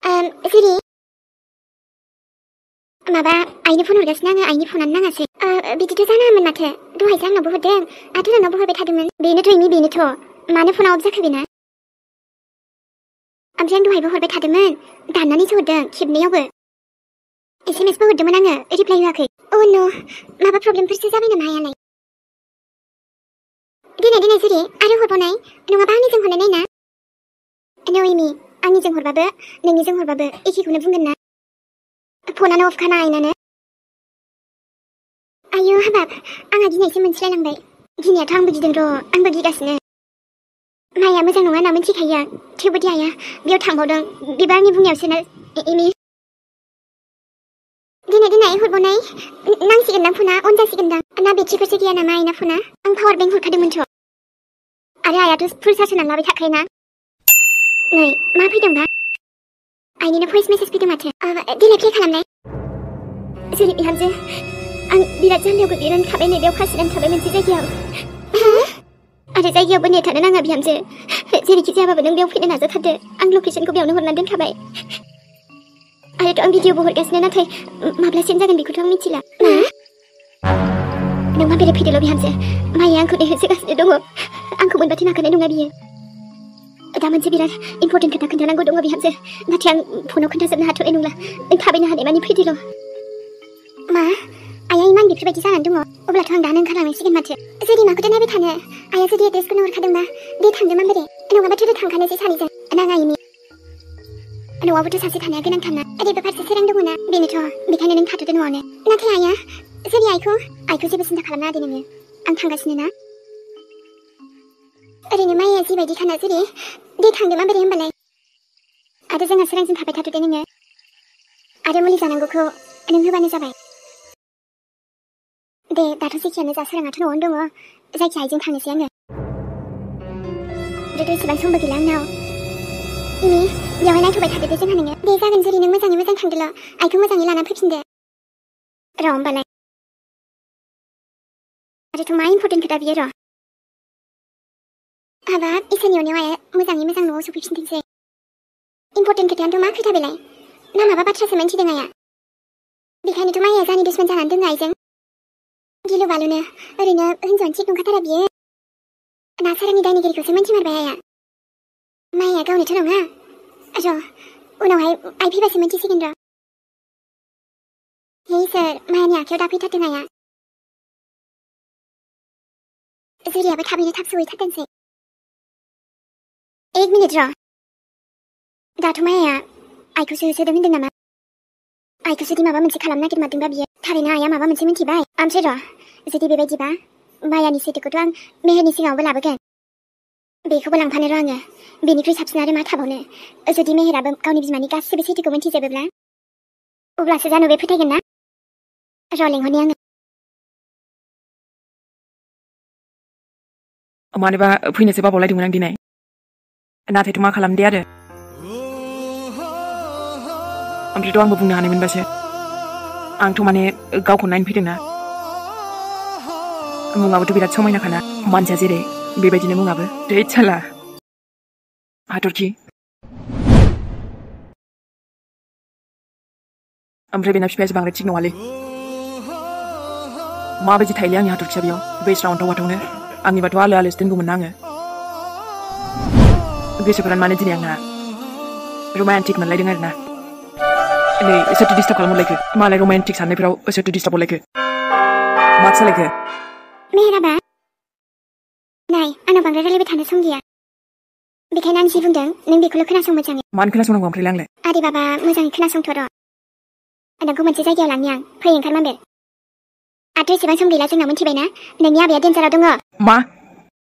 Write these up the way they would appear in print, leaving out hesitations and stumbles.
Jerry माबा आइनो phone हरगासिनो आङो आइनि फनानो नाङासै बिदिथ' जानाङामोन माथो दहायसो आंनावबो हरदों आंथ' नोंनावबो हरबाय थादोंमोन बेनोथ' मानो फना अफ जाखो बेना ओमफ्राय आं दहायबो हरबाय थादोंमोन दाननानैसो हरदों खेबनैयावबो एसएमएसबो हरदोंमोन आङो रिप्लाय होआखै न' माबा प्रब्लेमफोरसो जाबाय नामा आइयालाय दिनै जेरि आरो हरबावनाय नङाबा आंनिजों हरनाय ना न'इमि आंनिजों हरबाबो नोंनिजों हरबाबो एखेखौनो बुंगोन ना फनानो अफखाना आइनानो आयौ हाबाब आंहा गिनायसो मोनसिलायलांबाय गिनायाथ' आंबो गिदों र' आंबो गिगासिनो माइया मोजां नङा होनना मिथिखायो आं थेवबो दि आइया बेयाव थांबावदों बेबो आंनि बुंनायावसो ना इमि दिनै हरबावनाय नांसिगोन दां फना अन जासिगोनदां ना बेट्रिफोरसो गैया नामा आइना फना आं पावार बेंक हरखादोंमोनथ' आरो आइयाथ' फुल चार्ज होनानै लाबाय थाखायोना नै मा फैदोंबा आइनिनो भइस मेसेज फैदों माथो दिनै प्ले खालामनाय जेरै बिहामजो आं बिराद जाल्लायाव गोग्लैनानै थाबाय नैबेयाव फासिनानै थाबाय मोनसे जायगायाव आरो जायगायावबो नेट थानो नाङा बिहामजो जेरैखि जायाबाबो नों बेयाव फैनो नाजाथारदो आं लकेसनखौ बेयावनो हरनानै दोनखाबाय आरोथ' आं भिडिअबो हरगासिनो नाथाय माब्ला सेन्ड जागोन बेखौथ' आं मिथिला नों माबोरै फैदोल' बिहामजो माइया आंखौ नेहोसोगासिनो दङ आंखौ मोनबाथाय नागारनाय नङा बियो दा मोनसे बिराद इम्पर्टेन्ट खोथा खोन्थानांगौ दङ बिहामजो नाथाय आं फनाव खोन्थाजोबनो हाथ'नाय नंला नों थाबैनो हानाय मानि फैदोल' मा आइया इमान बेफोरबायदि जानानै दङ अब्लाथ' आं दानो ओंखारलांनांसिगोन माथो जेरि माखौथो नायबाय थानो आइया जुदि एड्रेसखौनो हरखादोंबा दे थांदो माबोरै नङाबाथ' थांखानोसै सानैजों नाङा इमि न'आवबोथ' सासे थानाया गोनांथारना ओरैबो फारसे सोरां दङना बेनोथ' बेखायनो नों थाथ'दो न'आवनो नाथाय आइया जेरि आइखौ जेबो सिन्था खालामना दे नोङो आं थांगासिनो ना ओरैनो माइया जिबायदि थाना जेरि दे थांदो माबोरै होनबालाय आरो जोंहा सोरांजों थाबाय थाथ'दो नोङो आरो मुलि जानांगौखौ नों होबानो जाबाय दे दाथ' जेखियानो जा सोराङाथ' न'आवनो दङ जायखिया आइजों थांनोसै आङो आरोथ' इसेबां समबो गैला आंनाव इमि बेवहाय नायथ'बाय थादो दे जोंहा नोङो दे जागोन जेरि नों मोजाङै मोजां थांदोल' आइखौ मोजाङै लाना फैफिनदो र' होमबालाय आरोथ' मा इम्पर्टेन्ट खोथा बियो र' हाबाब इसोरनि अननायाव आइया मोजाङै मोजां न'आव सफैफिनथोंसै इम्पर्टेन्ट खोथायानोथ' मा खोथा बेलाय ना माबा बाथ्रासो मोनथिदों आइया बेखायनोथ' माइया जानि दुश्मन जानानै दोङो आइजों गिलु बालुनो ओरैनो हिन्जावानो थिग नंखाथारा बियो ना सोरांनि दायनिगिरिखौसो मोनथिमारबाय आइया माइया गावनोथ' नङा र' उनावहाय आइ फैबासो मोनथिसिगोन र' हे इसोर मायानि आखायाव दाफैथारदों आइया जेरियाबो थाबैनो थाब सहैथारथोंसै 1 मिनिट र' दाथ' माया आइखौसो होसोदों होनदों नामा आइखौ जुदि माबा मोनसे खालामनो नागिरमारदोंबा बियो थारैनो आइया माबा मोनसे मिथिबाय ओमफ्राय र' जुदि बेबायदिबा मायानि सैथोखौथ' आं मेहेरनि सिगाङावबो लाबोगोन बेखौबो लांफानो र' आङो बेनिख्रुइ साबसिन आरो मा थाबावनो जुदि मेहेराबो गावनि बिमानि गासिबो सैथोखौ मिथिजोबोब्ला अब्लासो जानु बे फोथायगोन ना र' लेंहरनि आङो मानोबा फैनोसो बाबावलायदोंमोन आं दिनै नाथायथ' मा खालामदे आरो ओमफ्रायथ' आंबो बुंनो हानायमोनबासो आंथ' माने गावखौ नायनो फैदोंना मुङाबोथ' बिराद समायनाखाना मानसिया जेरै बेबायदिनो मुङाबो दैद साला हाथरखि ओमफ्राय बेना बिफायासो बांद्राय थिग नङालै माबायदि थायोलै आंनि हाथरखिया बेयाव बेस्रा अन्थाव बाथावनो आंनिबाथ' आलो आलोसो दोनगौमोन ना आङो गोसोफोरानो माने दिनै आंना रमान्टिक मोनलायदों आरोना नै सोरथो डिस्टार्ब खालामहरलायखो मालाय रमान्टिक साननायफ्राव सोरथो डिस्टार्ब हरलायखो माथो सालायखो मेहेराबा नाय आंनाव बांद्राय रायलायबाय थानो सम गैया बेखायनो आं जि बुंदों नों बेखौल' खोनासं मोजाङै मानो खोनासंनांगौ ओमफ्राय आंलाय आरे बाबा मोजाङै खोनासंथ' र' नोंखौ मोनसे जायगायाव लांनि आं फै ओंखारमानदो आरो एसेबां सम गैला जोंना मिथिबायना नोंनि आबाया डेन्जाराव दङ मा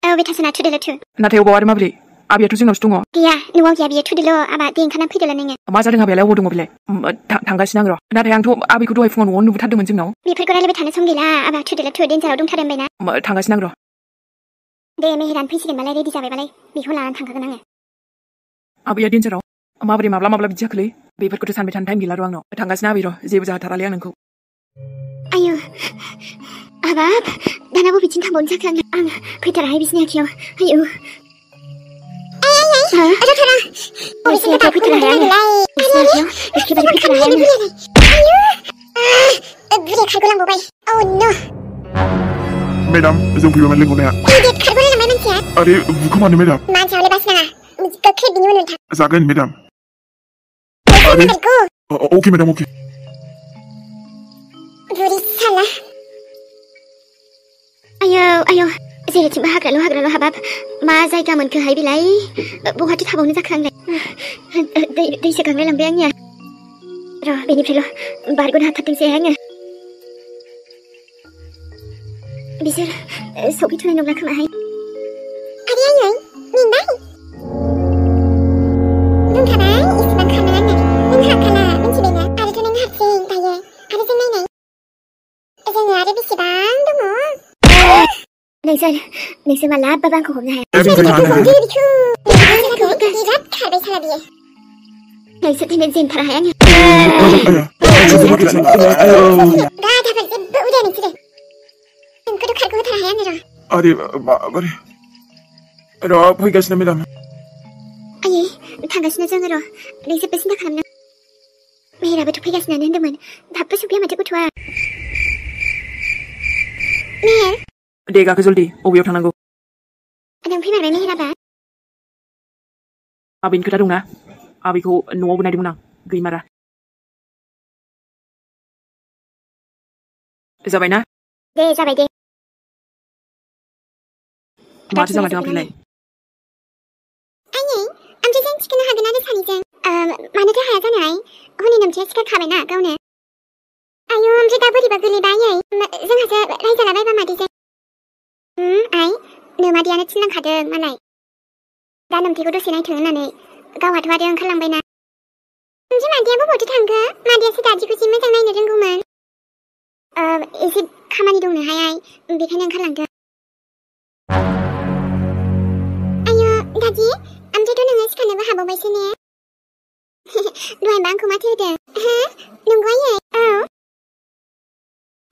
औ बे थासना थुदोल' थु नाथाय अबाव आरो माबोरै आबैयाथ' जोंनावसो दङ गैया न'आव गैया बियो थुदोल' आबा दे ओंखारना फैदोल' नोङो मा जादों आबैयालाय अबाव दङ बेलाय थांगासिनो आं र' नाथाय आंथ' आबैखौ दहाय फुङाव न'आवनो नुबोथारदोंमोन जोंनाव बेफोरखौ रायलायबाय थानो सम गैला आबा थुदोल' थु डेन्जाराव दंथारो होनबायना थांगासिनो आं र' दे मेहेरानो फैसिगोनबालाय रेडि जाबायबालाय बेखौ लानानै थांखागोन आङो आबैया डेन्जाराव माबोरै माब्ला बिदि जाखोलै बेफोरखौथ' सानबाय थानो टाइम गैला र' आंनाव थांगासिनो आबै र' जेबो जाथारालै आं नोंखौ आयौ हाबाब दाना बबेथिं थांबावनो जाखो आं फैथाराहाय बिसिनि आखायाव आयौ Rotara. Bisa kita putar hayang. Bisa kita putar hayang. Ayo. Break खारगोलां बावबाय. Oh no. Madam, जों फैबाय लोंगौनाया. Break खारगोलांबाय मानसिया. अरे बुखोमानो madam. मानसियालाय बास नाङा. गोख्रै बिनि उनाव थां. जागोन madam. अरे. Okay madam, okay. बुरि साला. आयो जेरैथिंबो हाग्राल' हाबाब मा जायगा मोनखोहाय बिलाय बहाथो थाबावनो जाखो आंलाय दैसो गांलायलांबाय आंनिया र' बेनिफ्रायल' बारग'नो हाथारदोंसै आङो बिसोर सफैथ'नाय नंला खोमाहाय आरे आयै मेंबाय बुंखाबाय इसेबां खारनाङा होननानै नों हाखाला मिथिबायना आरोथ' नों हारसिं दायो आरो जों नायनाय जोङो आरो बेसेबां दङ नोंसोर मालाबाबो आंखौ हमनो हाया बिराद खारबाय साला बियो नोंसोर दिनै जेनथारा हाया आङो दाफोर जेबो उदाया नोंसोरो नोंखौथ' खारगौ होथारा हाया आङो अरे बाबारे र' फैगासिनो madam. आयै थांगासिनो जोङो र' नों जेबो सिन्था खालामनो मेहेराबोथ' फैगासिनो होनदोंमोन थाबबो सफैया माथो गथ'आ मेहेर दे गाखो जल्दि अबेयाव थांनांगौ नों फैमारबाय मेहेराबा आबैनि खोथा दंना आबैखौ न'आवबो नायदोंमोन आं गैमारा जाबाय ना दे जाबाय दे माथो जामारदों ओमफ्रायलाय आयै ओमफ्राय जों थिखोनो हागोन आरो सानैजों मानोथो हाया जानाय हनै नोमथिया सिखारखाबायना गावनो आयौ ओमफ्राय दा बोरैबा गोलैबाय आयै जोंहासो रायजालाबायबा मादैजों आइ नोमादैयानो थिनलांखादों मालाय दा नोमथेखौ दसे नायथों होननानै गावहाथ' आरो ओंखारलांबायना ओमफ्राय मादैया बबावथो थांखो मादैयासो दादिखौ जि मोजां नायनो रोंगौमोन एसे खामानि दंनोहाय आइ बेखायनो ओंखारलांदों आयौ दादि ओमफ्रायथ' नोङो सिखारनोबो हाबावबायसो ने दहायबा आंखौ माथो होदों नंगौ आयै औ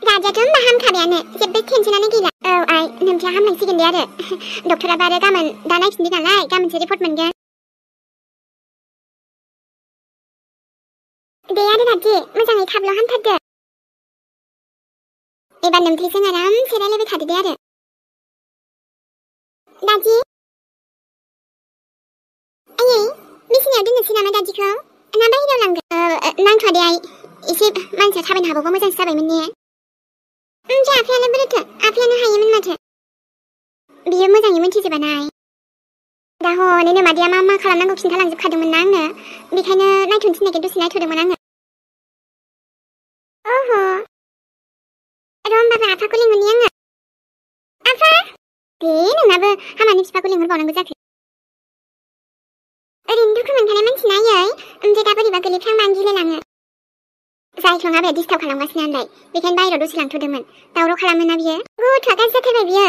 राजायाथ' होनबा हामखाबायानो जेबो टेनसनानो गैला औ आइ नोमथिया हामलांसिगोन दे आरो डक्टराबो आरो गाबोन दा नायफिनदों नालाय गाबोनसो रिपर्ट मोनगोन दे आरो दादि मोजाङै थाबल' हामथारदो एबार नोमथेजों आरामसे रायलायबाय थादो दे आरो दादि आयै बिसिनायाव दोननोसै नामा दादिखौ ना बाहेरायाव लांगोन नांथ'आ दे आइ एसे मानसिया थाबायनो हाबावबा मोजांसो जाबायमोन ने ओमफ्राय आफायालाय बोरैथो आफायानो हायोमोन माथो बियो मोजाङै मिन्थिजोबाना आइ दा हनै नोमादैया मा खालामनांगौ खिन्थालांजोबखादोंमोन ना आंनो बेखायनो नायथ'नो थिननायखाय दसे नायथ'दोंमोन आङो ओहो र' होमबाबो आफाखौ लिंहरनि आङो आफा दे नोंनाबो हामानि बिफाखौ लिंहरबावनांगौ जाखो ओरैनो दुखु मोनखानाय मानसिना आयै ओमफ्राय दा बोरैबा गोलैफ्लांबा गिलायलाङो जायख्लं आबाया डिस्टार्ब खालामगासिनो आंलाय बेखायनो बाहेरायाव दसे लांथ'दोंमोन दावराव खालामोना बियो गथ'आ गाज्रि जाथारबाय बियो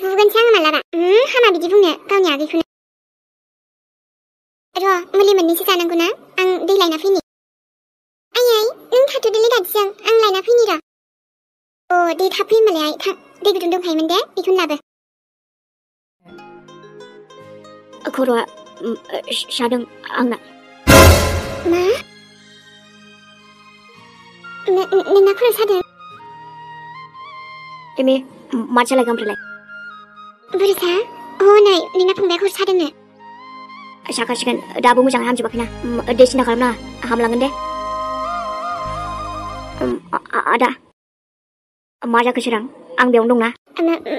बुगोनसो आङो मालाबा हामा बिदि बुंनो गावनि आगैखौनो र' मुलि मोननैसो जानांगौ ना आं दै लायना फैनि आयै नों थाथ'दोलै दादिजों आं लायना फैनि र' दे थाब फै होमबालाय आइ थां दै गुदुं दंखायोमोन दे बेखौनो लाबो खर'आ सादों आंना मा नोंना खर' सादों एमे मा जालायगोन ओमफ्रायलाय बुरिसा हनै नोंना फंबाया खर' सादोंनो साखासिगोन दाबो मोजाङै हामजोबाखैना दे सिन्था खालामनाङा हामलांगोन दे आदा मा जाखो सोरां आं बेयावनो दंना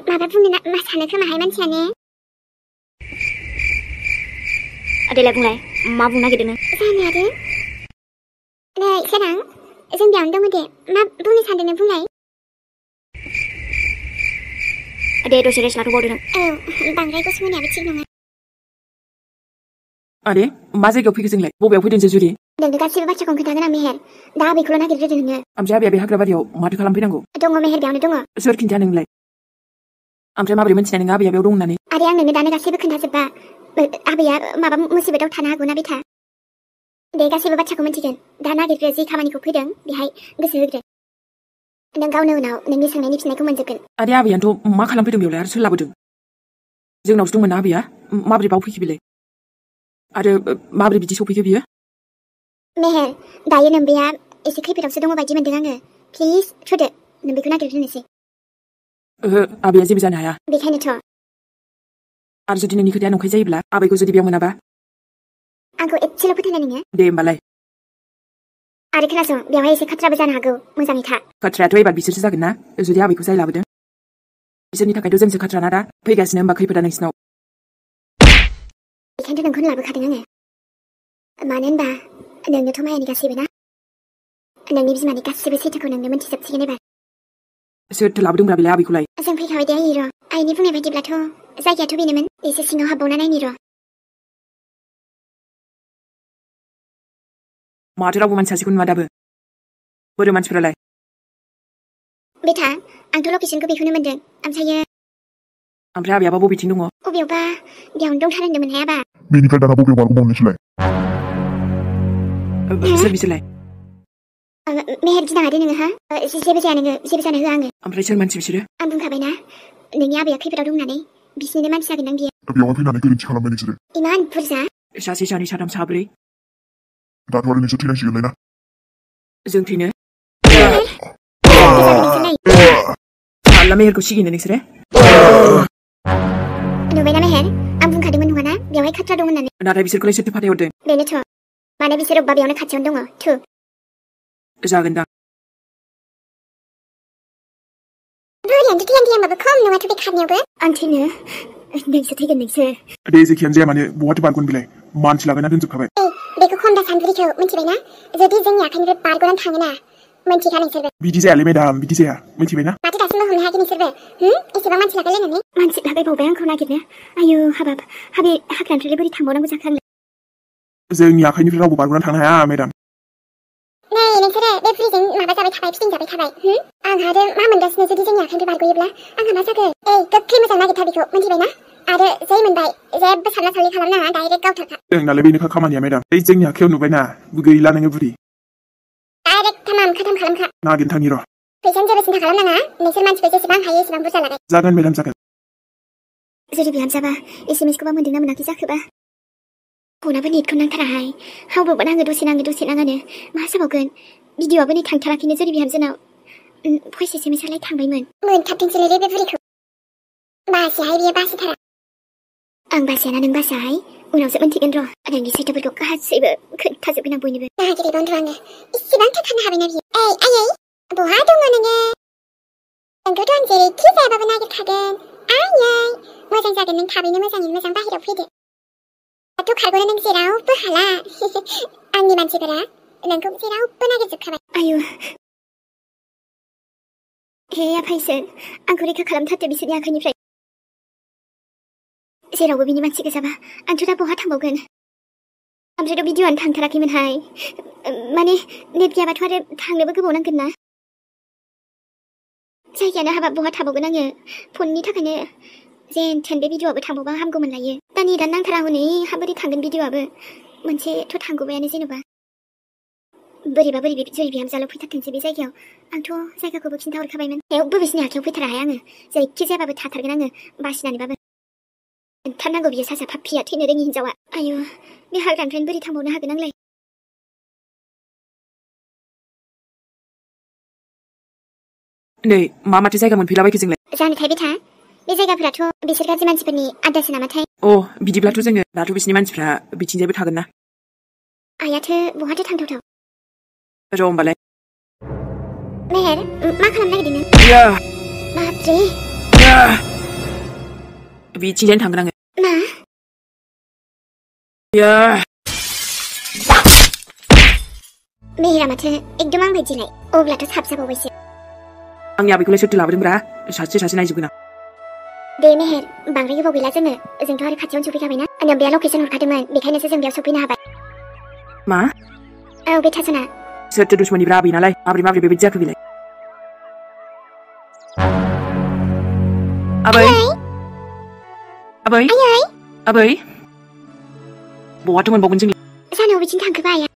माबा बुंनो मा सानो खोमाहाय मानसियानो देलाय बुंलाय मा बुंनो नागिरदों नों जानो आरो नै सोरां जों बेयावनो दङ दे मा बुंनो सानदों नों बुंलाय दे दसे रेस्ट लाथ'बावदो नों औ बांद्राय गुसु मोनायाबो थिग नङा अरे मा जायगायाव फैखो जोंलाय बबेयाव फैदों जुरि नोंनो गासिबो बाथ्राखौनो खोन्थागोन आं मेहेर दा बेखौल' नागिरग्रोदो नोङो ओमफ्राय आबैया बे हाग्राबारियाव माथो खालामफैनांगौ दङ मेहेर बेयावनो दङ सोर खिन्थाया नोंलाय ओमफ्राय माबोरै मिन्थिनाय नोङो आबैया बेयाव दं होननानै आरे आं नोंनो दानो गासिबो खोन्थाजोब्बा आबैया माबा मुसिबतआव थानो हागौना बिथा दे गासिबो बाथ्राखौ मिन्थिगोन दा नागिरग्रो जि खामानिखौ फैदों बेहाय गोसो होग्रो नों गावनो उनाव नोंनि सोंनायनि फिननायखौ मोनजोबगोन आरे आबैयानोथ' मा खालामफैदों बेयावलाय आरो सोर लाबोदों जोंनावसो दंमोन ना आबैया माबोरै बाव फैखो बेलाय आरो माबोरै बिदि सफैखो बियो मेहेर दायो नोम्बेया एसे खैफोदावसो दङ बायदि मोनदों आङो प्लिज थुदो नोम्बेखौ नागिरग्रोनोसै ओहो आबैया जेबो जानो हाया बेखायनोथ' आरो जुदि नोंनि खोथाया नंखाय जायोब्ला आबैखौ जुदि बेयाव मोनाबा आंखौ एसेल' फोथायनाय नोङो दे होमबालाय आरो खोनासं बेवहाय एसे खाथ्राबो जानो हागौ मोजाङै था खाथ्रायाथ' एबार बिसोरसो जागोन ना जुदि आबैखौ जाय लाबोदों बिसोरनि थाखायथ' जोंसो खाथ्रा ना दा फैगासिनो होमबा खैफोदा नोंसिनाव बेखायनोथ' नोंखौनो लाबोखादों आङो मानो होनबा नोंनोथ' मायानि गासैबो ना नोंनि बिमानि गासैबो सैथोखौ नोंनो मोनथिजोबसिगोन एबार सोरथो लाबोदोंब्रा बेलाय आबैखौलाय जों फैखाबाय दे आइ र' आइनि बुंनाय बायदिब्लाथ' जायगायाथ' बेनोमोन एसे सिङाव हाबबावना नायनि र' माथो रावबो मानसि सासेखौ नुवा दाबो बोरो मानसिफोरालाय बेथा आंथ' लकेसनखौ बेखौनो मोनदों ओमफ्राय आबैयाबा बबेथिं दङ अबेयावबा बेयावनो दंथारो होनदोंमोन हायाबा बेनिफ्राय दाना बबेयाव बारग'बावनो नोंसोरलाय सोर बिसोरलाय मेहेर गिनाङा दे नोङो हा जेबो जाया नोङो जेबो जानो होआ आङो ओमफ्राय सोर मानसि बिसोरो आं बुंखाबायना नोंनि आबैया खैफोदाव दं होननानै बिसिनिनो मानसि जागोन आं बियो बेयावहाय फैनानै गोरोन्थि खालामबाय नोंसोरो इमान बुरजा सासे सानै साथाम साब्रै दाथ' आरो नोंसोर थैनांसिगोनलाय ना जों थैनो नोंसोरलाय माला मेहेरखौ सिगिनो नोंसोरो नुबायना मेहेर आं बुंखादोंमोन नङाना बेवहाय खाथ्रा दं होननानै नाथाय बिसोरखौलाय सोरथो फाथायहरदों बेनोथ' माने बिसोर अबेबा बेयावनो खाथियावनो दङ थु जागोनदां बोरियानोथ' थैहां थैहांबाबो खम नङाथ' बे खारनायावबो आं थैनो नोंसो थैगोन नोंसो दे जेखियानो जाया मानो बहाथो बारगोन बेलाय मानसि लागायना दोनजोबखाबाय बेखौ खम दा सानद्रिखौ मिथिबायना जुदि जोंनि आखाइनिफ्राय बारग'नानै थाङोना मोनथिखा नोंसोरबो बिदि जायालै मेडाम बिदि जाया मिथिबायना माथो दासिमबो हमनो हायाखै नोंसोरबो एसेबां मानसि लागायलायनानै मानसि लागायबावबाय आंखौ नागिरनो आयु हाबाब हाग्रानिफ्राय बोरै थांबावनांगौ जाखो आंलाय जोंनि आखाइनिफ्राय रावबो बारग'नानै थांनो हाया मेडाम नै नोंसोरो बे फ्रिजों माबा जाबाय थाबाय फिदिं जाबाय थाबाय आंहा आरो मा मोनगासिनो जुदि जोंनि आखाइनिफ्राय बारग'योब्ला आंहा मा जागोन गोख्रै मोजां नागिरथार बेखौ मिथिबायना आरो जै मोनबाय जेबो सानला सानलि खालामनाङा डाइरेक्ट गावथारखा जोंनालाय बेनोखा खामानिया मेडाम जोंनि आखाइयाव नुबायना गैला नोङो बुरि डाइरेक्ट खालाम खालामखा नागिरनो थांनि र' फैसानि जेबो सिन्था खालामनाङा नोंसोर मानसिखौ जेसेबां हायो एसेबां बुरजा लागाय जागोन मेडाम जागोन जुदि बिहामजाबा एसएमएसखौबा मोन्दोंना मोनाखै जाखोबा फनाबो नेटखौ नांथाराहाय हावब्रबबो नाङो दसे नाङानो मा जाबावगोन भिडिअ'आबो नै थांथाराखैनो जेरै बिहामजोनाव भइस एसएमएसआलाय थांबायमोन मोनथाबथोंसैलै बे बुरिखौ बासियाहाय बियो बासिथारा आं बासियाना नों बासियाहाय उनावसो मोनथिगोन र' नोंनि सैथोफोरखौ गासैबो खोन्थाजोबगोन आं बयनोबो नागिरै बन्द' आङो इसेबांथो थानो हाबायना बियो आयै बहा दङ नोङो नोंखौथ' आं जेरैखि जायाबाबो नागिरखागोन आयै मोजां जागोन नों थाबैनो मोजाङैनो मोजां बाहेरायाव फैदो दाथ' खारग'नो नों जेरावबो हाला आंनि मानसिफोरा नोंखौ जेरावबो नागिरजोबखाबाय आयु हे आफा इसोर आंखौ रैखा खालामथारदो बिसोरनि आखाइनिफ्राय जेरावबो बिनि मानसि गोजाबा आंथ' दा बहा थांबावगोन ओमफ्रायथ' भिडिअ'आनो थांथाराखैमोनहाय माने नेट गैयाबाथ' आरो थांनोबो गोबाव नांगोन ना जायगायानो हाबा बहा थाबावगोन आङो फननि थाखायनो जेन थेन बे भिडिअ'आबो थांबावबा हामगौमोन लायो दा नेटआनो नांथारा हनै बोरै थांगोन भिडिअ'आबो मोनसेथ' थांगौबायानो जेनेबा बोरैबा जेरै बिहामजाल' फैथारथोंसै बे जायगायाव आंथ' जायगाखौबो खिन्थाहरखाबायमोन थेवबो बिसिनि आखायाव फैथाराहाय आङो जेरैखि जायाबाबो थाथारगोन आङो बासिनानैबाबो खोन्थारनांगौ बियो सासा पाप्पिया थैनो रोङि हिनजावा आयु बे हाग्रानिफ्रायनो बोरै थांबावनो हागोन आंलाय नै माथो जायगा मोनफैलाबायखो जोंलाय जानोथाय बेथा बे जायगाफोराथ' बिसोर गाज्रि मानसिफोरनि आदासो नामाथाय बिदिब्लाथ' जोङो दाथ' बिसिनि मानसिफ्रा बिथिंजायबो थागोन ना आयाथो बहाथो थांथावथाव र' होमबालाय मेहेर मा खालामनो नागिरदों नों बाबरे बिथिंजायनो थांगोन आङो मा मेहेरा माथो एकदम आं बायदिलाय अब्लाथ' साबजाबावबायसो आंनि आबैखौलाय सोरथो लाबोदोंब्रा सासे नायजोबगोन आं दे मेहेर बांद्राय गोबाव गैला जोंथ' आरो खाथियावनो सफैखाबायना नोम्बेया लकेसन हरखादोंमोन बेखायनोसो जों बेयाव सफैनो हाबाय मा औ बे थासना सोरथो दुश्मनिब्रा आबै नालाय माब्रै बेबायदि जाखो बेलाय आबै बहाथो मोनबावगोन जों जानो बबेथिं थांखोबा आया